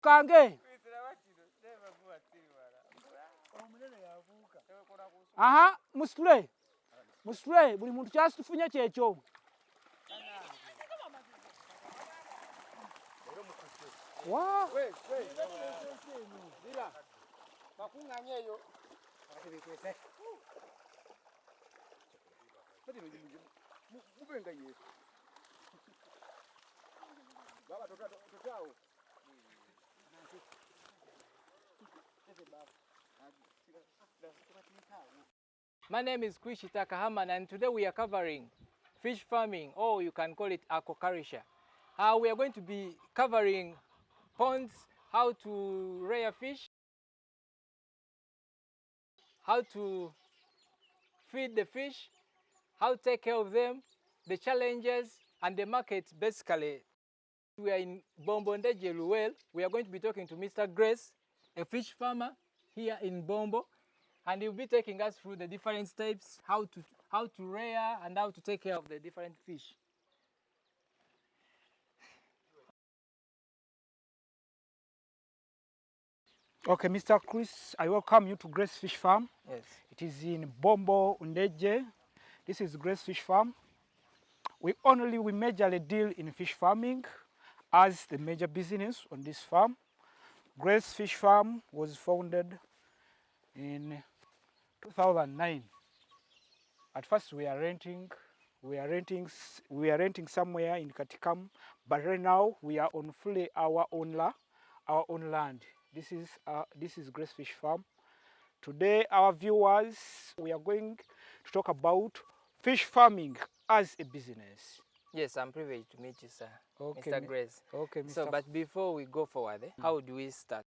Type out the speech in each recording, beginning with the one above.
Kange. Aha, musitule. Musitule, buli muntu kyasitufunya kyekyo. Wa. Dira. Bakunganya eyo. Akabekese. Mubenga yesu. Baba totao. My name is Kwishita Kahaman, and today we are covering fish farming, or you can call it aquaculture. We are going to be covering ponds, how to rear fish, how to feed the fish, how to take care of them, the challenges, and the market basically. We are in Bombo Ndeje Luel. We are going to be talking to Mr. Grace, a fish farmer here in Bombo, and he'll be taking us through the different steps, how to rear and how to take care of the different fish. Okay, Mr. Chris, I welcome you to Grace Fish Farm. Yes. It is in Bombo Ndeje. This is Grace Fish Farm. We majorly deal in fish farming as the major business on this farm. Grace Fish Farm was founded in 2009. At first we are renting somewhere in Katikam, but right now we are on fully our own land. This is Grace Fish Farm. Today, our viewers, we are going to talk about fish farming as a business. Yes, I'm privileged to meet you, sir. Okay, Mr. Grace. Okay, Mr. So, but before we go forward, how do we start?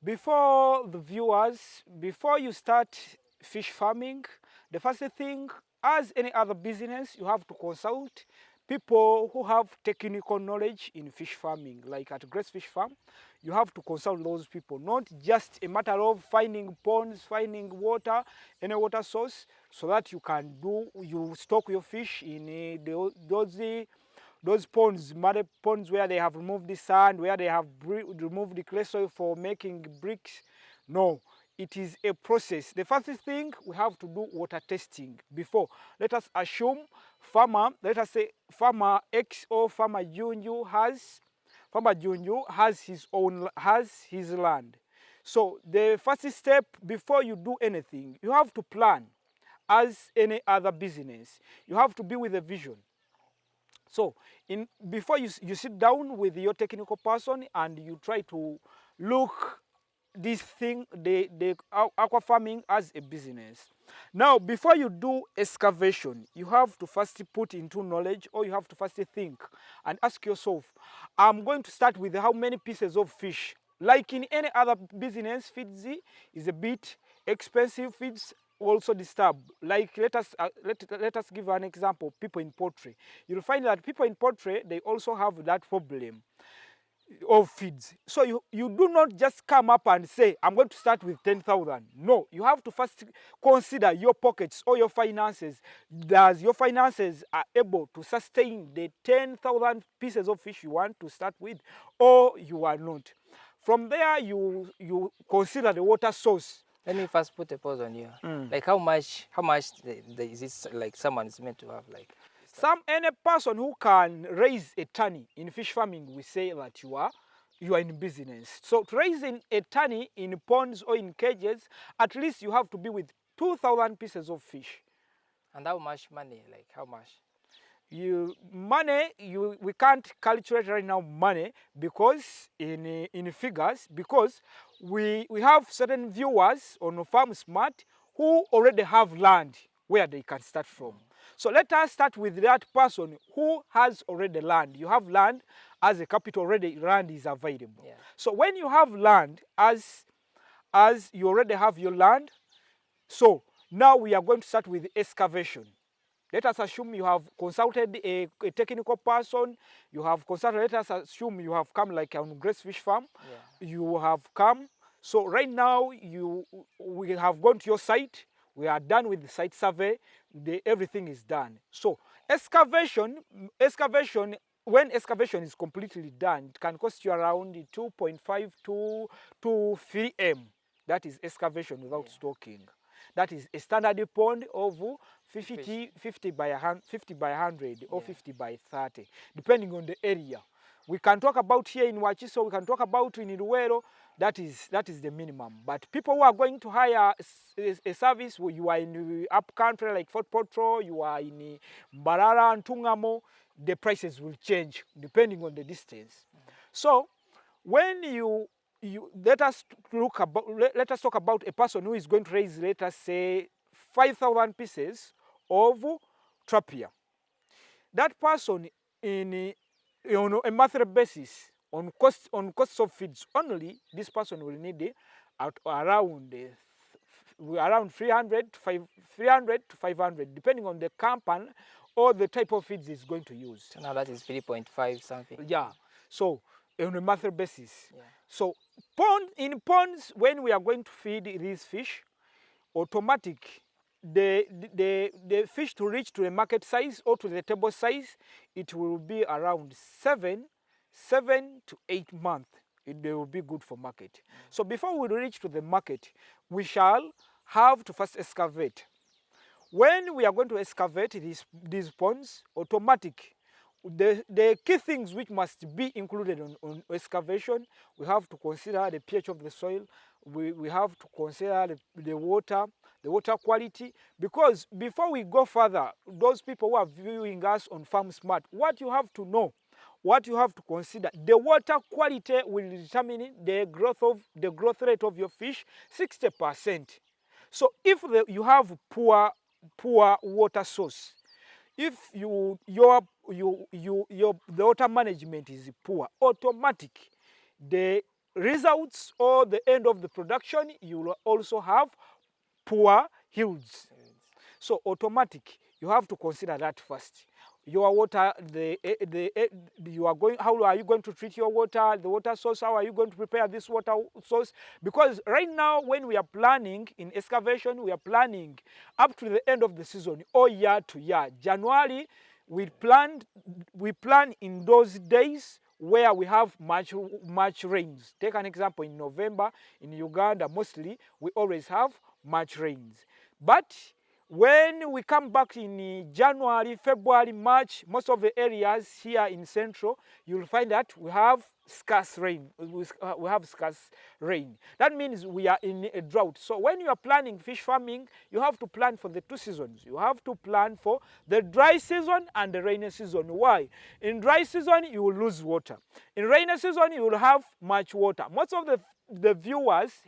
Before you start fish farming, the first thing, as any other business, you have to consult people who have technical knowledge in fish farming. Like at Grace Fish Farm, you have to consult those people, not just a matter of finding ponds, finding water, any water source, so that you stock your fish in those ponds, muddy ponds where they have removed the sand, where they have removed the clay soil for making bricks. No, it is a process. The first thing, we have to do water testing before. Let us assume farmer X or farmer Junju has his land. So the first step before you do anything, you have to plan as any other business. You have to be with a vision. So before you sit down with your technical person and you try to look this thing, the aqua farming as a business. Now, before you do excavation, you have to first put into knowledge, or you have to first think and ask yourself, I'm going to start with how many pieces of fish? Like in any other business, feeds is a bit expensive, feeds also disturb. Like let us give an example, people in poultry. You'll find that people in poultry, they also have that problem of feeds. So you do not just come up and say, I'm going to start with 10,000. No, you have to first consider your pockets or your finances. Does your finances are able to sustain the 10,000 pieces of fish you want to start with, or you are not? From there, you consider the water source. Let me first put a pause on you. Like how much is this, like someone is meant to have, like? Any person who can raise a tunny in fish farming, we say that you are in business. So to raise a tunny in ponds or in cages, at least you have to be with 2,000 pieces of fish. And how much money? Like how much? We can't calculate right now money, because in figures, because we have certain viewers on Farm Smart who already have land where they can start from. So let us start with that person who has already land. You have land as a capital already, land is available. Yeah. So when you have land, as you already have your land, so now we are going to start with excavation. Let us assume you have consulted a technical person, you have consulted, let us assume you have come like on Grace Fish Farm, yeah. You have come. So right now we have gone to your site, we are done with the site survey, everything is done. So excavation when excavation is completely done, it can cost you around 2.5 to 3M. That is excavation without stocking. That is a standard pond of 50 by 100 or 50 by 30, depending on the area. We can talk about here in Wachiso, we can talk about in Iruwero, that is the minimum. But people who are going to hire a service, you are in the up country like Fort Potro, you are in Mbarara and Tungamo, the prices will change depending on the distance. So when you let us talk about a person who is going to raise, let us say, 5,000 pieces of tilapia. That person on a monthly basis, on cost of feeds only, this person will need around 300 to 500, depending on the company or the type of feeds he's going to use. So now that is 3.5 something. Yeah. So on a monthly basis. Yeah. So in ponds, when we are going to feed these fish, automatic, the fish to reach to the market size or to the table size, it will be around 7 to 8 months. They will be good for market. So before we reach to the market, we shall have to first excavate. When we are going to excavate these ponds, automatic, the key things which must be included on excavation, we have to consider the pH of the soil, we have to consider the water quality, because before we go further, those people who are viewing us on Farm Smart, what you have to know, what you have to consider, the water quality will determine the growth rate of your fish 60%. So if you have poor water source, if the water management is poor, automatic, the results or the end of the production, you will also have poor yields. So automatic, you have to consider that first. Your water, how are you going to treat your water, the water source, how are you going to prepare this water source? Because right now, when we are planning in excavation, we are planning up to the end of the season, or year to year. January, we plan in those days where we have much rains. Take an example, in November, in Uganda, mostly, we always have much rains. But when we come back in January, February, March, most of the areas here in Central, you'll find that we have scarce rain. We have scarce rain. That means we are in a drought. So when you are planning fish farming, you have to plan for the two seasons. You have to plan for the dry season and the rainy season. Why? In dry season, you will lose water. In rainy season, you will have much water. Most of the viewers,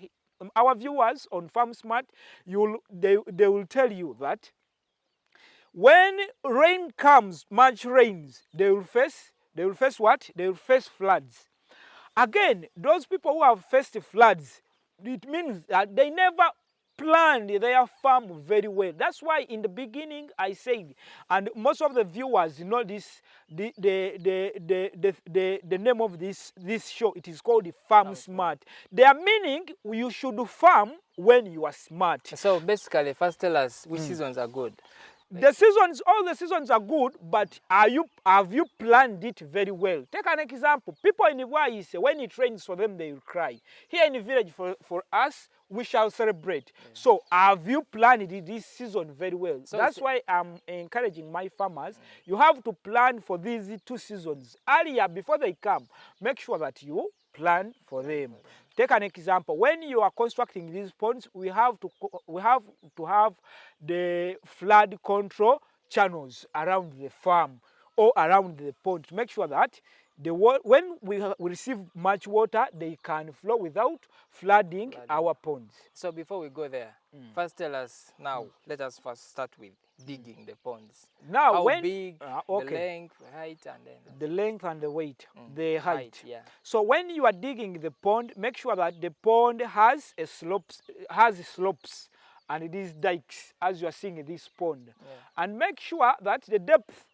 our viewers on Farm Smart, they will tell you that when rain comes, much rains, they will face what? They will face floods. Again, those people who have faced floods, it means that they never planned their farm very well. That's why in the beginning I said, and most of the viewers know this, the name of this show, it is called the Farm Smart. Their meaning, you should farm when you are smart. So basically, first tell us which seasons are good. All the seasons are good, but have you planned it very well? Take an example. People in Iwais, when it rains for them, they will cry. Here in the village, for us, we shall celebrate. Yeah. So have you planned this season very well? So that's why I'm encouraging my farmers. You have to plan for these two seasons earlier before they come. Make sure that you plan for them. Take an example. When you are constructing these ponds, we have to have the flood control channels around the farm or around the pond to make sure that when we receive much water, they can flow without flooding our ponds. So before we go there, first tell us now, let us first start with digging the ponds. Now, how big, the length, height, and then the length and the weight, the height. Yeah. So when you are digging the pond, make sure that the pond has slopes, and it is dikes, as you are seeing in this pond. Yeah. And make sure that the depth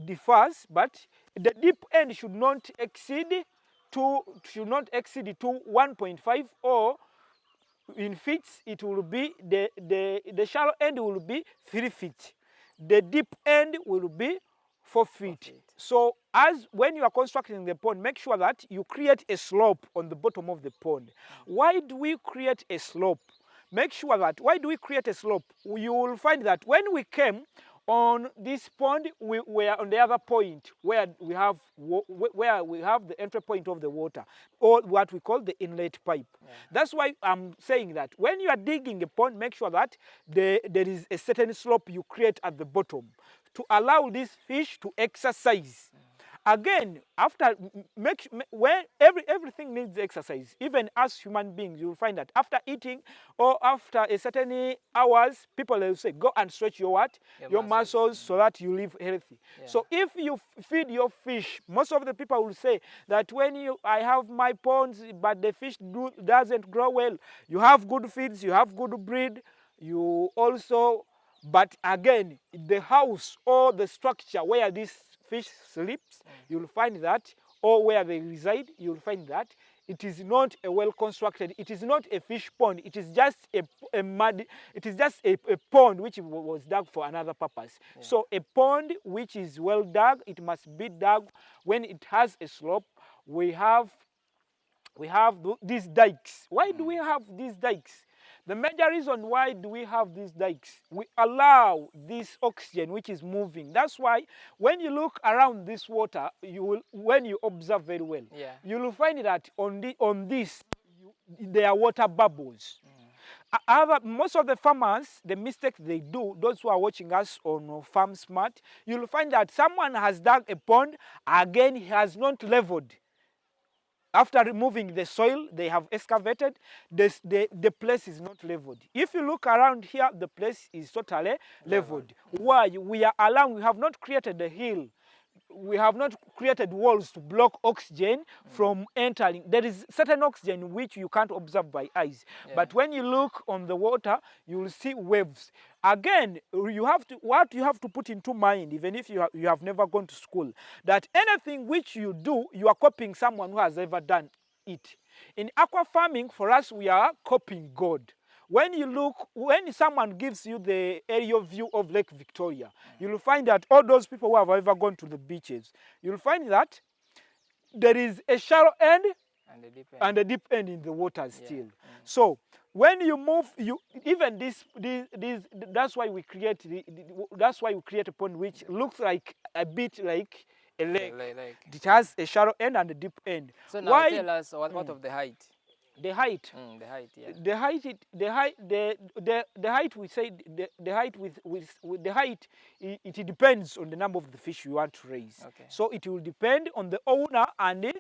differs, but the deep end should not exceed to 1.5, or in feet it will be the shallow end will be 3 feet. The deep end will be 4 feet. So as when you are constructing the pond, make sure that you create a slope on the bottom of the pond. Why do we create a slope? Make sure that, why do we create a slope? You will find that when we came on this pond, we were on the other point where we have the entry point of the water, or what we call the inlet pipe. Yeah. That's why I'm saying that when you are digging a pond, make sure that there is a certain slope you create at the bottom to allow these fish to exercise. Again, after when everything needs exercise, even as human beings, you will find that after eating or after a certain hours, people will say, go and stretch your what? Your muscles so that you live healthy. Yeah. So if you feed your fish, most of the people will say that when I have my ponds, but the fish doesn't grow well, you have good feeds, you have good breed, you also, but again, the house or the structure where this fish sleeps, you'll find that, or where they reside, you'll find that it is not a well constructed, it is not a fish pond, it is just a mud, it is just a pond which was dug for another purpose. Yeah. So a pond which is well dug, it must be dug when it has a slope. We have these dikes. Why do we have these dikes? The major reason why do we have these dikes, we allow this oxygen which is moving. That's why when you look around this water, when you observe very well, yeah, you will find that on this there are water bubbles. Most of the farmers, the mistake they do, those who are watching us on Farm Smart, you'll find that someone has dug a pond, again he has not leveled. After removing the soil they have excavated, the place is not leveled. If you look around here, the place is totally leveled. Why? We have not created a hill. We have not created walls to block oxygen from entering. There is certain oxygen which you can't observe by eyes. Yeah. But when you look on the water, you will see waves. Again, what you have to put into mind, even if you have never gone to school, that anything which you do, you are copying someone who has ever done it. In aqua farming, for us, we are copying God. When someone gives you the aerial view of Lake Victoria, you'll find that all those people who have ever gone to the beaches, you'll find that there is a shallow end and a deep end in the water still. Yeah. So when you move, even that's why we create a pond which looks like a bit like a lake. It has a shallow end and a deep end. So now tell us what of the height? The height. The height, yeah. The height. We say the height. It depends on the number of the fish you want to raise. Okay. So it will depend on the owner and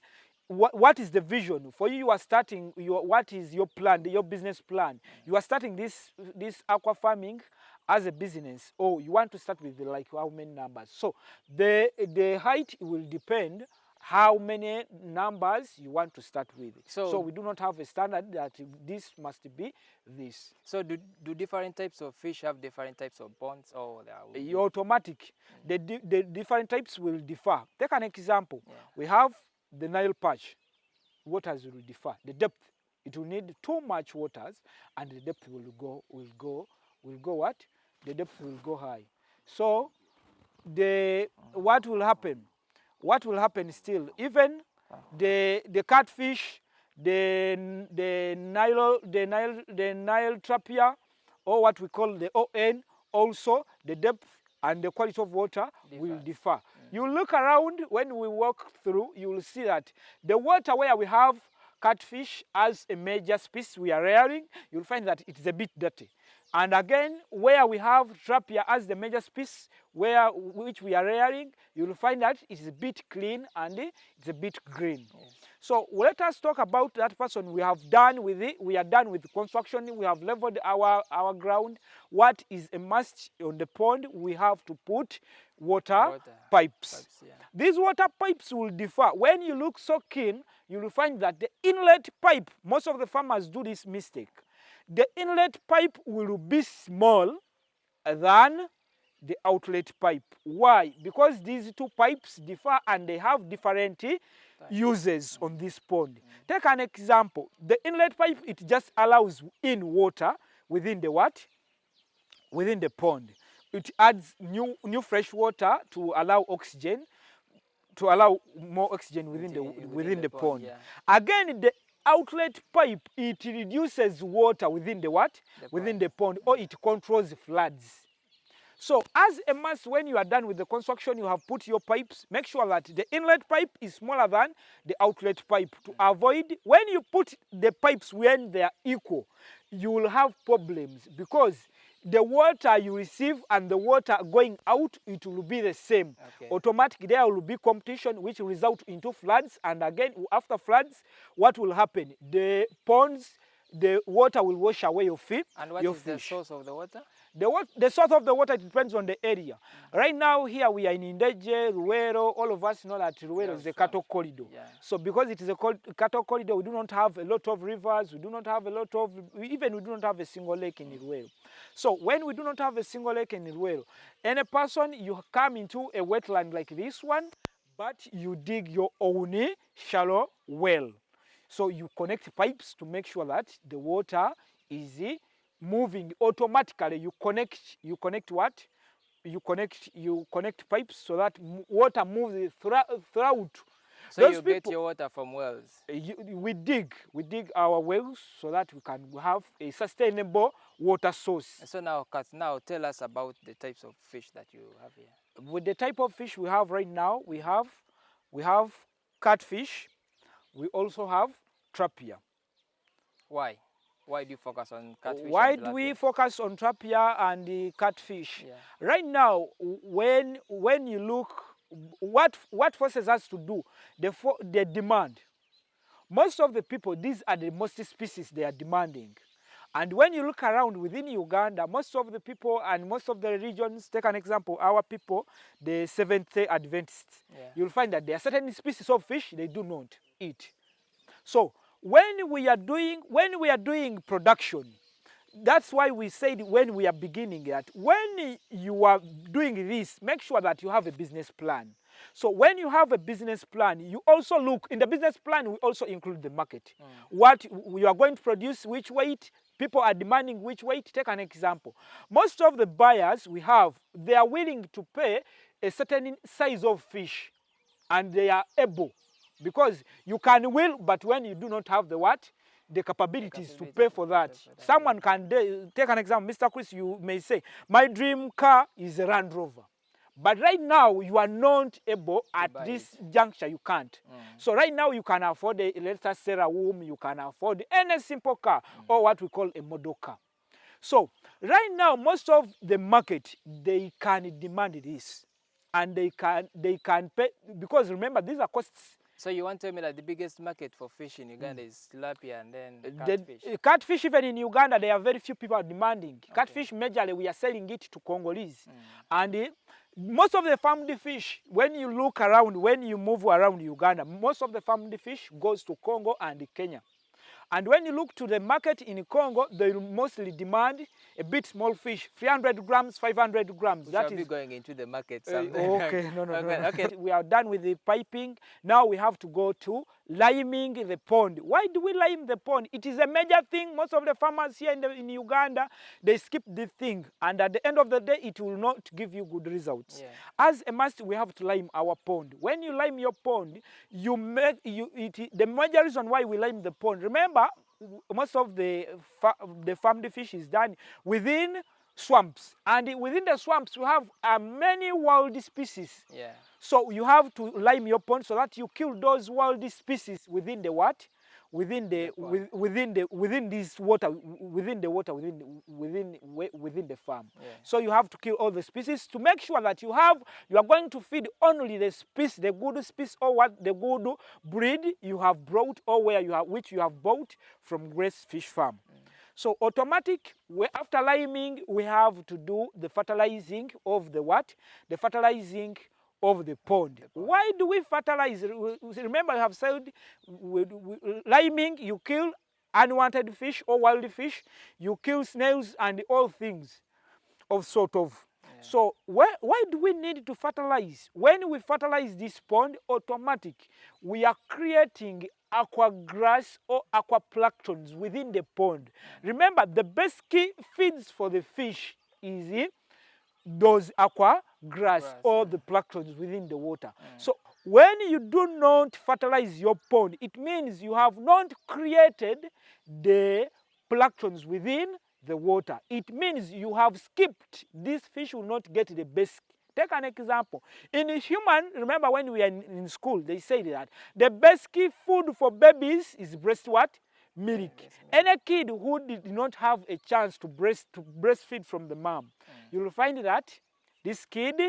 what is the vision for you. You are starting. What is your plan? Your business plan. You are starting this aqua farming as a business, or you want to start with like how many numbers. So the height will depend how many numbers you want to start with. So we do not have a standard that this must be this. So do different types of fish have different types of ponds, or you're automatic? The different types will differ. Take an example. Yeah. We have the Nile perch. Waters will differ. The depth, it will need too much waters, and the depth will go what? The depth will go high. So what will happen? What will happen still? Even the catfish, the Nile tilapia, or what we call the ON, also the depth and the quality of water will differ. You look around when we walk through, you will see that the water where we have catfish as a major species we are rearing, you'll find that it's a bit dirty. And again, where we have tilapia as the major species which we are rearing, you'll find that it's a bit clean and it's a bit green. Yes. So let us talk about that person. We are done with construction. We have leveled our ground. What is a must on the pond? We have to put water pipes. Yeah. These water pipes will differ. When you look so keen, you will find that the inlet pipe, most of the farmers do this mistake. The inlet pipe will be small than the outlet pipe. Why? Because these two pipes differ and they have different uses on this pond. Take an example. The inlet pipe, it just allows in water within the what? Within the pond. It adds new fresh water to allow oxygen. to allow more oxygen within the pond. Yeah. Again, the outlet pipe, it reduces water within the what? Within the pond, or it controls floods. So as a must, when you are done with the construction, you have put your pipes, make sure that the inlet pipe is smaller than the outlet pipe to avoid, when you put the pipes when they are equal, you will have problems because the water you receive and the water going out, it will be the same. Okay. Automatically there will be competition which will result into floods, and again after floods, what will happen? The ponds, the water will wash away your fish. And what is the source of the water? The source of the water, it depends on the area. Right now here we are in Indeje, Ruero. All of us know that Ruero is a cattle corridor. Yeah. So because it is a cattle corridor, we do not have a lot of rivers, we do not have a lot of, even we do not have a single lake in Ruero. So when we do not have a single lake in Ruero, any person, you come into a wetland like this one, but you dig your own shallow well. So you connect pipes to make sure that the water is moving automatically. You connect what? You connect pipes so that water moves throughout. So those you get your water from wells? We dig our wells so that we can have a sustainable water source. So now tell us about the types of fish that you have here. With the type of fish we have right now, we have catfish. We also have tilapia. Why? Why do you focus on catfish? Why do we focus on tilapia and the catfish? Yeah. Right now, when you look, what forces us to do? The demand. Most of the people, these are the most species they are demanding. And when you look around within Uganda, most of the people and most of the regions, take an example, our people, the Seventh-day Adventists, you'll find that there are certain species of fish they do not eat. So when we are doing production, that's why we said when we are beginning that when you are doing this, make sure that you have a business plan. So when you have a business plan, you also look, in the business plan, we also include the market. What you are going to produce, which weight, people are demanding which weight. Take an example. Most of the buyers we have, they are willing to pay a certain size of fish, and they are able, because you can will, but when you do not have the what? The capabilities to pay for that. Someone can, take an example, Mr. Chris, you may say, my dream car is a Land Rover. But right now, you are not able, at this juncture, you can't. So right now, you can afford a, let us say, a womb, you can afford any simple car, or what we call a model car. So right now, most of the market, they can demand this. And they can pay, because remember, these are costs. So you want to tell me that the biggest market for fish in Uganda is tilapia and then catfish? Catfish, even in Uganda, there are very few people demanding. Okay. Catfish, majorly, we are selling it to Congolese. And most of the farmed fish, when you look around, when you move around Uganda, most of the farmed fish goes to Congo and Kenya. And when you look to the market in Congo, they mostly demand a bit small fish, 300 grams, 500 grams. That is going into the market someday. Okay, no. Okay. We are done with the piping. Now we have to go to liming the pond. Why do we lime the pond? It is a major thing. Most of the farmers here in Uganda, they skip this thing. And at the end of the day, it will not give you good results. Yeah. As a must, we have to lime our pond. When you lime your pond, the major reason why we lime the pond, remember, most of the farmed fish is done within swamps, and within the swamps we have many wild species. Yeah. So you have to lime your pond so that you kill those wild species within the what? Within the farm. Yeah. So you have to kill all the species to make sure that you are going to feed only the species, the good species, or what the good breed you have brought, or which you have bought from Grace Fish Farm. So automatic, after liming, we have to do the fertilizing of the what? The fertilizing of the pond. Why do we fertilize? Remember, I have said, liming, you kill unwanted fish or wild fish, you kill snails and all things of sort of. Yeah. So why do we need to fertilize? When we fertilize this pond, automatic, we are creating aqua grass or aqua planktons within the pond. Remember, the best key feeds for the fish is those aqua grass or the planktons within the water. So when you do not fertilize your pond, it means you have not created the planktons within the water. It means you have skipped. This fish will not get the basic. Take an example. In a human, remember when we are in school, they say that the basic food for babies is breast what? Milk. Any kid who did not have a chance to breastfeed from the mom, you will find that this kid,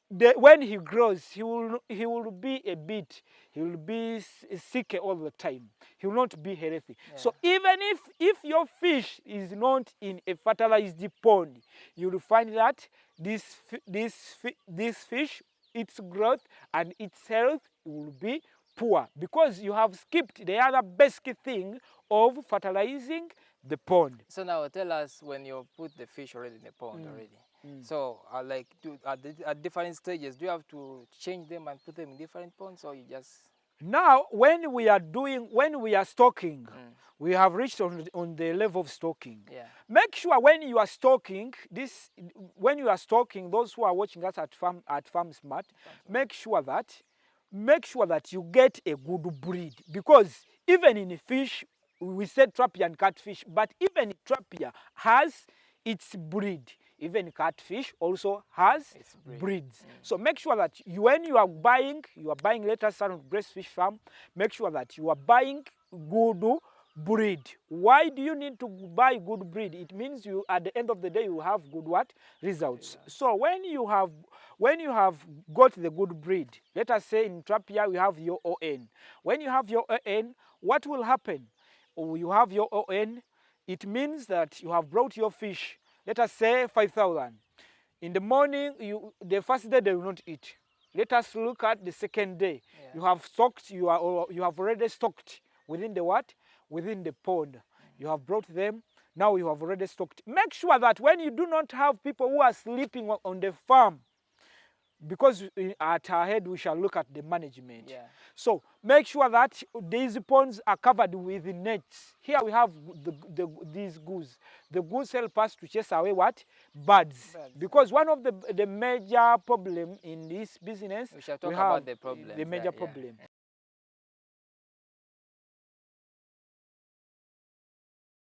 when he grows, he will be a bit, he will be sick all the time. He will not be healthy. So even if your fish is not in a fertilized pond, you will find that this fish, its growth and its health will be poor, because you have skipped the other basic thing of fertilizing the pond. So now tell us, when you put the fish already in the pond already, so like at different stages, do you have to change them and put them in different ponds, or you just... Now, when we are stocking, we have reached on the level of stocking. Make sure when you are stocking, those who are watching us at Farm Smart, make sure that you get a good breed, because even in fish, we said tilapia and catfish, but even tilapia has its breed. Even catfish also has breeds. So make sure that when you are buying, let us start on Grace Fish Farm, make sure that you are buying good breed. Why do you need to buy good breed? It means you, at the end of the day, you have good what? Results. So when you have got the good breed, let us say in tilapia we have your ON. When you have your ON, what will happen? You have your ON, it means that you have brought your fish, let us say 5,000. In the morning, the first day they will not eat. Let us look at the second day. You have stocked, you have already stocked within the what? Within the pond. You have brought them, now you have already stocked. Make sure that when you do not have people who are sleeping on the farm, because at our head we shall look at the management. So make sure that these ponds are covered with nets. Here we have these goose. The goose help us to chase away what? Birds. Because one of the major problem in this business, we shall talk about the problem. The major problem.